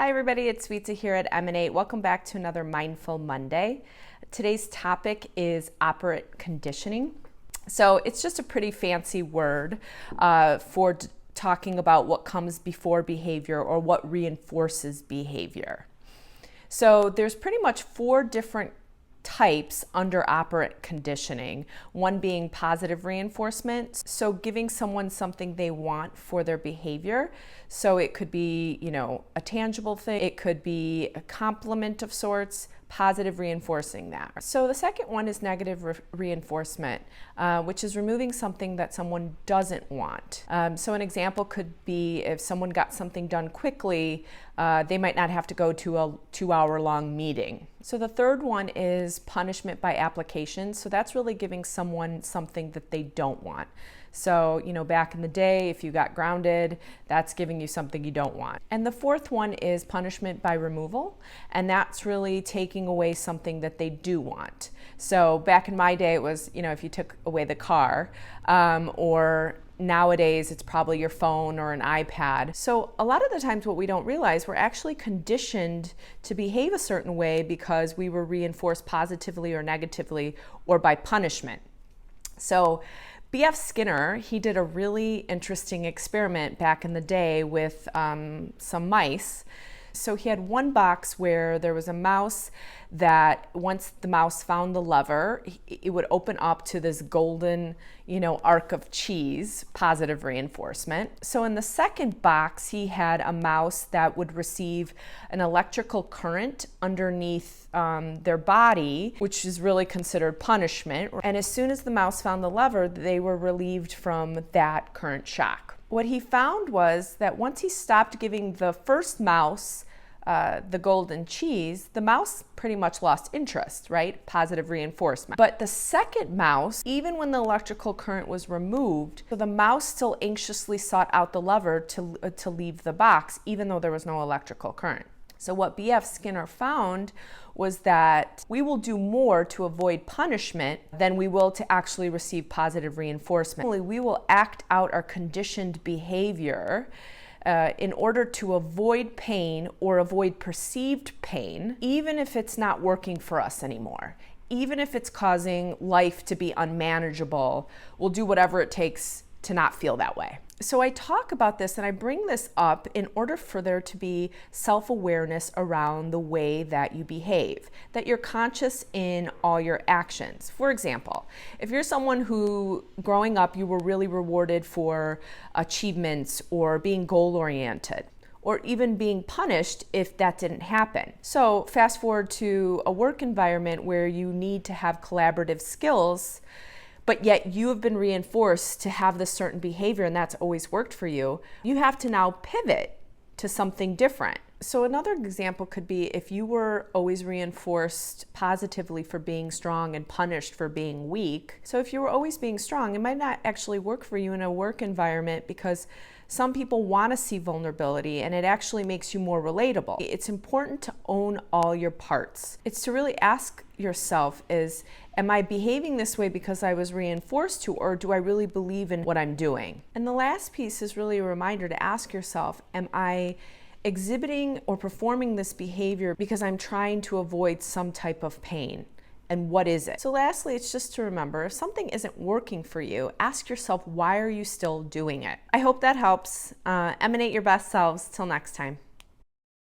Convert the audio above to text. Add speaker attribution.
Speaker 1: Hi everybody, it's Vita here at Emanate. Welcome back to another Mindful Monday. Today's topic is operant conditioning. So it's just a pretty fancy word for talking about what comes before behavior or what reinforces behavior. So there's pretty much four different types under operant conditioning, one being positive reinforcement, so giving someone something they want for their behavior. So it could be, a tangible thing, it could be a compliment of sorts, positive reinforcing that. So the second one is negative reinforcement, which is removing something that someone doesn't want. So an example could be if someone got something done quickly, they might not have to go to a 2-hour-long meeting. So the third one is punishment by application. So that's really giving someone something that they don't want. So, back in the day, if you got grounded, that's giving you something you don't want. And the fourth one is punishment by removal. And that's really taking away something that they do want. So back in my day, it was, if you took away the car, or nowadays it's probably your phone or an iPad. So a lot of the times what we don't realize, we're actually conditioned to behave a certain way because we were reinforced positively or negatively or by punishment. So B.F. Skinner, he did a really interesting experiment back in the day with some mice. So he had one box where there was a mouse that once the mouse found the lever, it would open up to this golden, arc of cheese, positive reinforcement. So in the second box, he had a mouse that would receive an electrical current underneath their body, which is really considered punishment. And as soon as the mouse found the lever, they were relieved from that current shock. What he found was that once he stopped giving the first mouse the golden cheese, the mouse pretty much lost interest, right? Positive reinforcement. But the second mouse, even when the electrical current was removed, the mouse still anxiously sought out the lever to leave the box, even though there was no electrical current. So what B.F. Skinner found was that we will do more to avoid punishment than we will to actually receive positive reinforcement. We will act out our conditioned behavior in order to avoid pain or avoid perceived pain, even if it's not working for us anymore. Even if it's causing life to be unmanageable, we'll do whatever it takes to not feel that way. So I talk about this and I bring this up in order for there to be self-awareness around the way that you behave, that you're conscious in all your actions. For example, if you're someone who growing up you were really rewarded for achievements or being goal-oriented, or even being punished if that didn't happen. So fast forward to a work environment where you need to have collaborative skills, but yet you have been reinforced to have this certain behavior and that's always worked for you. You have to now pivot to something different. So another example could be if you were always reinforced positively for being strong and punished for being weak. So if you were always being strong, it might not actually work for you in a work environment because some people want to see vulnerability and it actually makes you more relatable. It's important to own all your parts. It's to really ask yourself am I behaving this way because I was reinforced to, or do I really believe in what I'm doing? And the last piece is really a reminder to ask yourself, am I exhibiting or performing this behavior because I'm trying to avoid some type of pain? And what is it? So lastly, it's just to remember, if something isn't working for you, ask yourself, why are you still doing it? I hope that helps. Emanate your best selves. Till next time.